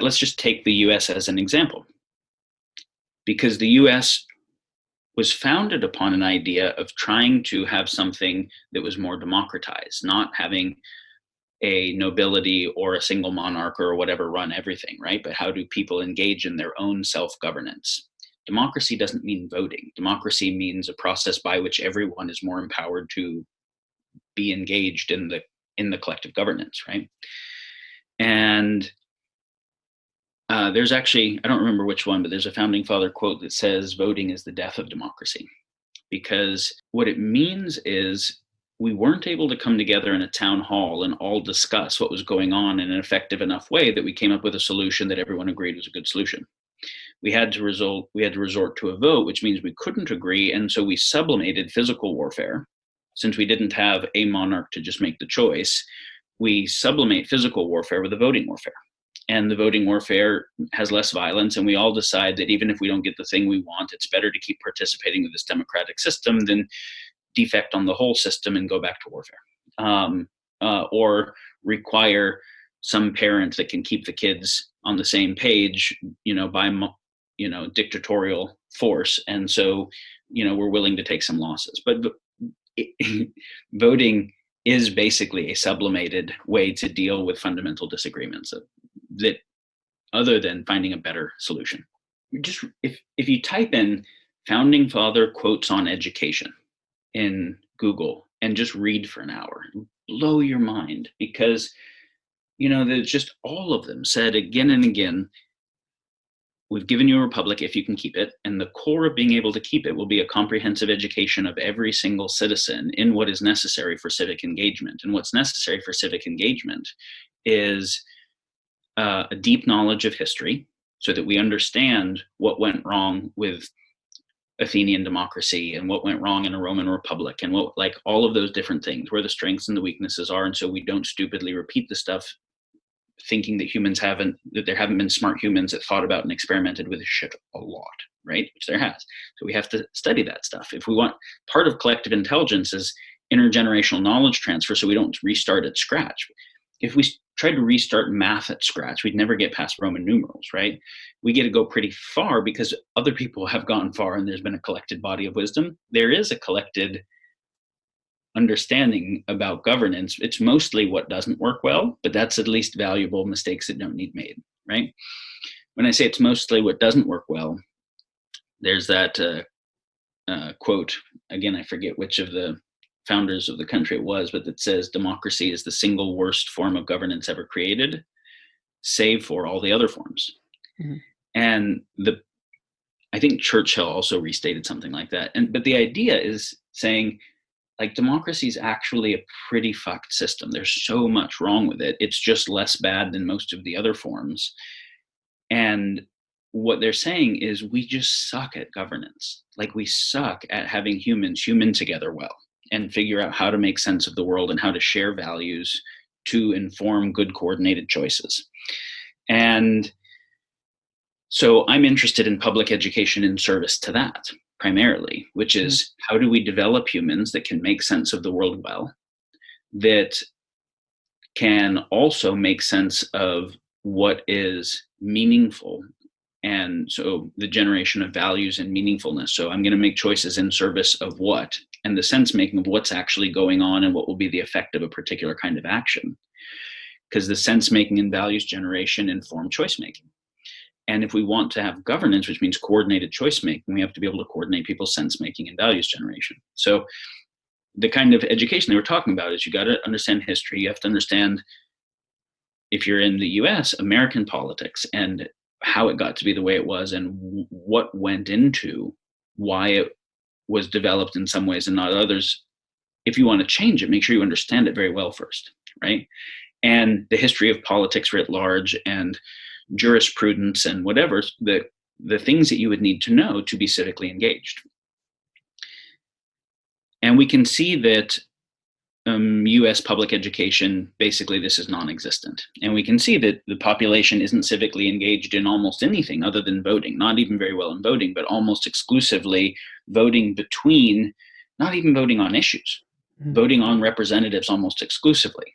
let's just take the US as an example, because the US was founded upon an idea of trying to have something that was more democratized, not having a nobility or a single monarch or whatever run everything, right? But how do people engage in their own self-governance? Democracy doesn't mean voting. Democracy means a process by which everyone is more empowered to be engaged in the collective governance, right? And there's actually, I don't remember which one, but there's a founding father quote that says voting is the death of democracy, because what it means is we weren't able to come together in a town hall and all discuss what was going on in an effective enough way that we came up with a solution that everyone agreed was a good solution. We had to resort to a vote, which means we couldn't agree, and so we sublimated physical warfare. Since we didn't have a monarch to just make the choice, we sublimate physical warfare with a voting warfare. And the voting warfare has less violence, and we all decide that even if we don't get the thing we want, it's better to keep participating with this democratic system than defect on the whole system and go back to warfare, or require some parent that can keep the kids on the same page, by dictatorial force. And so, we're willing to take some losses. But voting is basically a sublimated way to deal with fundamental disagreements that other than finding a better solution. Just if you type in founding father quotes on education in Google and just read for an hour, blow your mind, because there's just all of them said again and again, we've given you a republic if you can keep it, and the core of being able to keep it will be a comprehensive education of every single citizen in what is necessary for civic engagement. And what's necessary for civic engagement is a deep knowledge of history, so that we understand what went wrong with Athenian democracy and what went wrong in a Roman republic, and what, like, all of those different things, where the strengths and the weaknesses are. And so we don't stupidly repeat the stuff thinking that there haven't been smart humans that thought about and experimented with this shit a lot, right? Which there has. So we have to study that stuff. If we want, part of collective intelligence is intergenerational knowledge transfer, so we don't restart at scratch. If we tried to restart math at scratch, we'd never get past Roman numerals, right? We get to go pretty far because other people have gone far and there's been a collected body of wisdom. There is a collected understanding about governance. It's mostly what doesn't work well, but that's at least valuable mistakes that don't need made, right? When I say it's mostly what doesn't work well, there's that quote, again, I forget which of the founders of the country it was, but that says democracy is the single worst form of governance ever created, save for all the other forms. Mm-hmm. And I think Churchill also restated something like that. But the idea is saying, like, democracy is actually a pretty fucked system. There's so much wrong with it. It's just less bad than most of the other forms. And what they're saying is we just suck at governance. Like, we suck at having humans human together well and figure out how to make sense of the world and how to share values to inform good coordinated choices. And so I'm interested in public education in service to that, primarily, which is how do we develop humans that can make sense of the world well, that can also make sense of what is meaningful. And so the generation of values and meaningfulness. So I'm going to make choices in service of what, and the sense making of what's actually going on and what will be the effect of a particular kind of action. Because the sense making and values generation inform choice making. And if we want to have governance, which means coordinated choice making, we have to be able to coordinate people's sense making and values generation. So the kind of education they were talking about is you got to understand history. You have to understand, if you're in the US, American politics and how it got to be the way it was and what went into why it was developed in some ways and not others. If you want to change it, make sure you understand it very well first, right? And the history of politics writ large and jurisprudence and whatever, the things that you would need to know to be civically engaged. And we can see that US public education, basically this is non-existent. And we can see that the population isn't civically engaged in almost anything other than voting, not even very well in voting, but almost exclusively voting between, not even voting on issues, voting on representatives almost exclusively.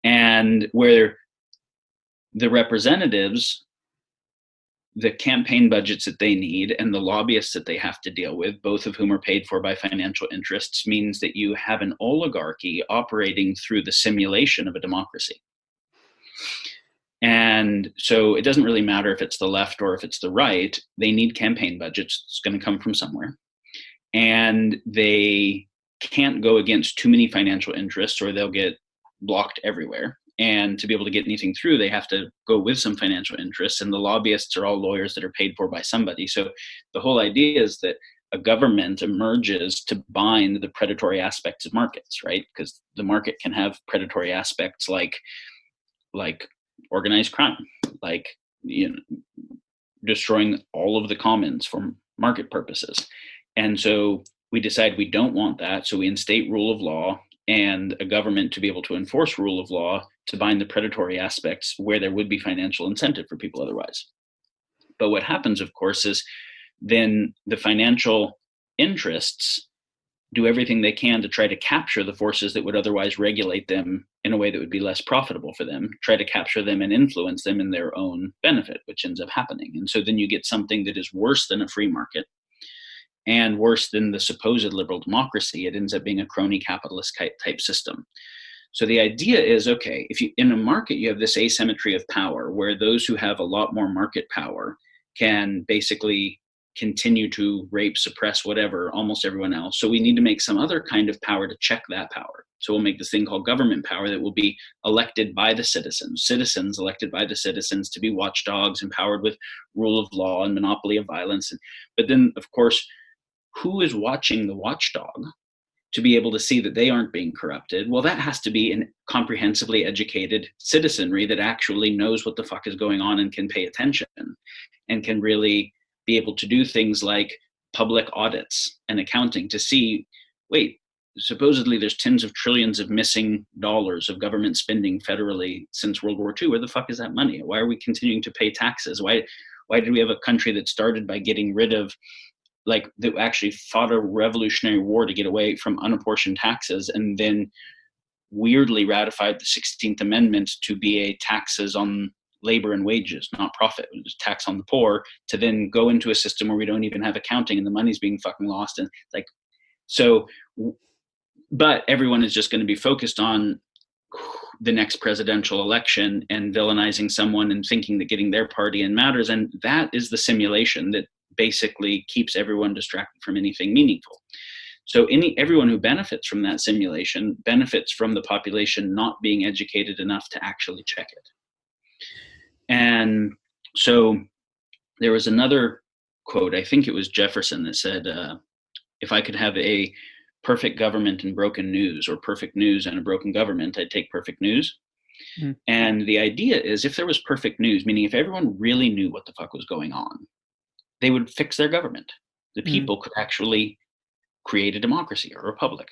And where the representatives, the campaign budgets that they need, and the lobbyists that they have to deal with, both of whom are paid for by financial interests, means that you have an oligarchy operating through the simulation of a democracy. And so it doesn't really matter if it's the left or if it's the right, they need campaign budgets. It's going to come from somewhere. And they can't go against too many financial interests or they'll get blocked everywhere. And to be able to get anything through, they have to go with some financial interests. And the lobbyists are all lawyers that are paid for by somebody. So the whole idea is that a government emerges to bind the predatory aspects of markets, right? Because the market can have predatory aspects like organized crime, like, destroying all of the commons for market purposes. And so we decide we don't want that. So we instate rule of law and a government to be able to enforce rule of law to bind the predatory aspects where there would be financial incentive for people otherwise. But what happens, of course, is then the financial interests do everything they can to try to capture the forces that would otherwise regulate them in a way that would be less profitable for them, try to capture them and influence them in their own benefit, which ends up happening. And so then you get something that is worse than a free market and worse than the supposed liberal democracy. It ends up being a crony capitalist type system. So the idea is, okay, if you in a market, you have this asymmetry of power where those who have a lot more market power can basically continue to rape, suppress, whatever, almost everyone else. So we need to make some other kind of power to check that power. So we'll make this thing called government power that will be elected by the citizens elected by the citizens to be watchdogs, empowered with rule of law and monopoly of violence. But then, of course, who is watching the watchdog to be able to see that they aren't being corrupted? Well, that has to be a comprehensively educated citizenry that actually knows what the fuck is going on and can pay attention and can really be able to do things like public audits and accounting to see, wait, supposedly there's tens of trillions of missing dollars of government spending federally since World War II. Where the fuck is that money? Why are we continuing to pay taxes? Why did we have a country that started by getting rid of, that actually fought a revolutionary war to get away from unapportioned taxes, and then weirdly ratified the 16th Amendment to be a taxes on labor and wages, not profit, it was tax on the poor, to then go into a system where we don't even have accounting and the money's being fucking lost. And but everyone is just going to be focused on the next presidential election and villainizing someone and thinking that getting their party in matters. And that is the simulation that basically keeps everyone distracted from anything meaningful. So everyone who benefits from that simulation benefits from the population not being educated enough to actually check it. And so there was another quote, I think it was Jefferson, that said, if I could have a perfect government and broken news, or perfect news and a broken government, I'd take perfect news. Mm. And the idea is, if there was perfect news, meaning if everyone really knew what the fuck was going on, they would fix their government. The people could actually create a democracy or a republic.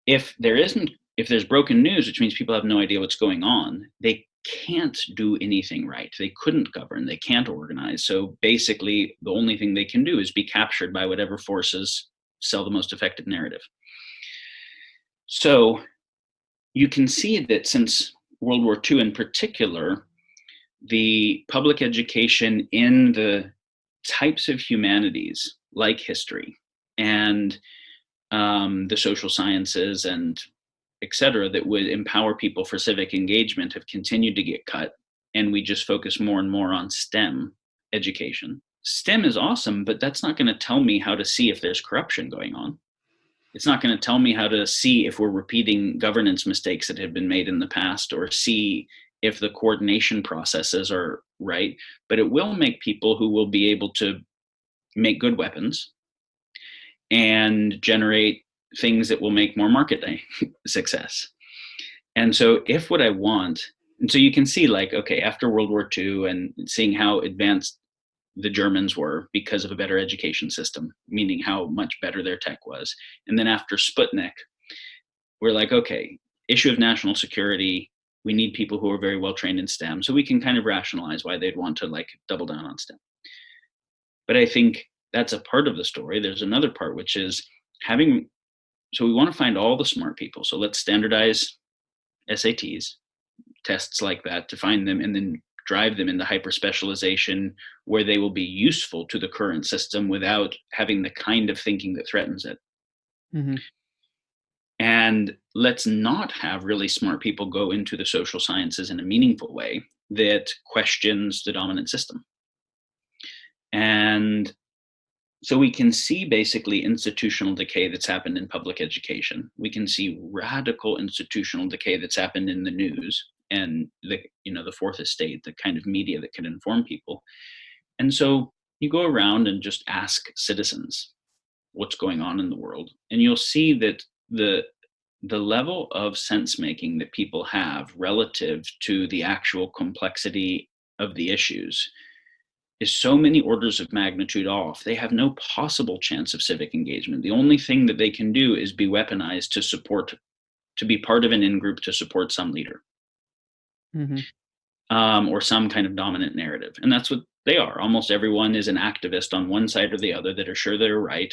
If there's broken news, which means people have no idea what's going on, they can't do anything right. They couldn't govern, they can't organize. So basically, the only thing they can do is be captured by whatever forces sell the most effective narrative. So you can see that since World War II in particular, the public education in the types of humanities like history and the social sciences and et cetera, that would empower people for civic engagement have continued to get cut. And we just focus more and more on STEM education. STEM is awesome, but that's not going to tell me how to see if there's corruption going on. It's not going to tell me how to see if we're repeating governance mistakes that have been made in the past, or see if the coordination processes are right. But it will make people who will be able to make good weapons and generate things that will make more market success. And so if what I want, and so you can see, okay, after World War II and seeing how advanced the Germans were because of a better education system, meaning how much better their tech was. And then after Sputnik, we're like, okay, issue of national security, we need people who are very well trained in STEM. So we can kind of rationalize why they'd want to double down on STEM. But I think that's a part of the story. There's another part, which is so we want to find all the smart people. So let's standardize SATs, tests like that, to find them, and then drive them into hyper-specialization where they will be useful to the current system without having the kind of thinking that threatens it. Mm-hmm. And let's not have really smart people go into the social sciences in a meaningful way that questions the dominant system. And so we can see basically institutional decay that's happened in public education. We can see radical institutional decay that's happened in the news and the fourth estate, the kind of media that can inform people. And so you go around and just ask citizens what's going on in the world, and you'll see that the level of sense making that people have relative to the actual complexity of the issues is so many orders of magnitude off. They have no possible chance of civic engagement. The only thing that they can do is be weaponized to be part of an in-group to support some leader, Mm-hmm. or some kind of dominant narrative. And that's what they are. Almost everyone is an activist on one side or the other that are sure they're right,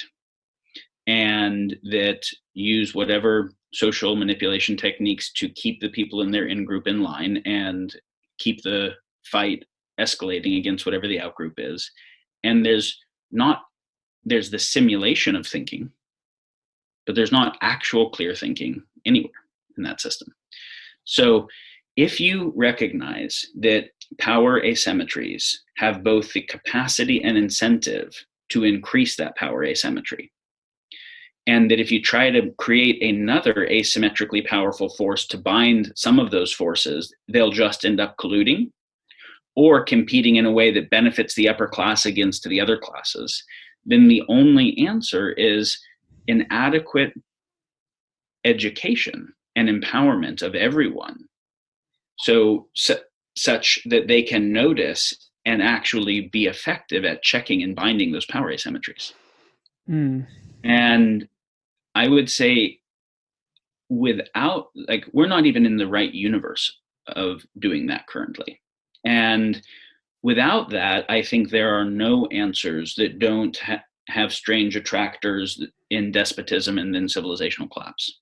and that use whatever social manipulation techniques to keep the people in their in-group in line and keep the fight escalating against whatever the outgroup is. And there's the simulation of thinking, but there's not actual clear thinking anywhere in that system. So if you recognize that power asymmetries have both the capacity and incentive to increase that power asymmetry, and that if you try to create another asymmetrically powerful force to bind some of those forces, they'll just end up colluding or competing in a way that benefits the upper class against the other classes, then the only answer is an adequate education and empowerment of everyone, such that they can notice and actually be effective at checking and binding those power asymmetries. Mm. And I would say without, we're not even in the right universe of doing that currently. And without that, I think there are no answers that don't have strange attractors in despotism and then civilizational collapse.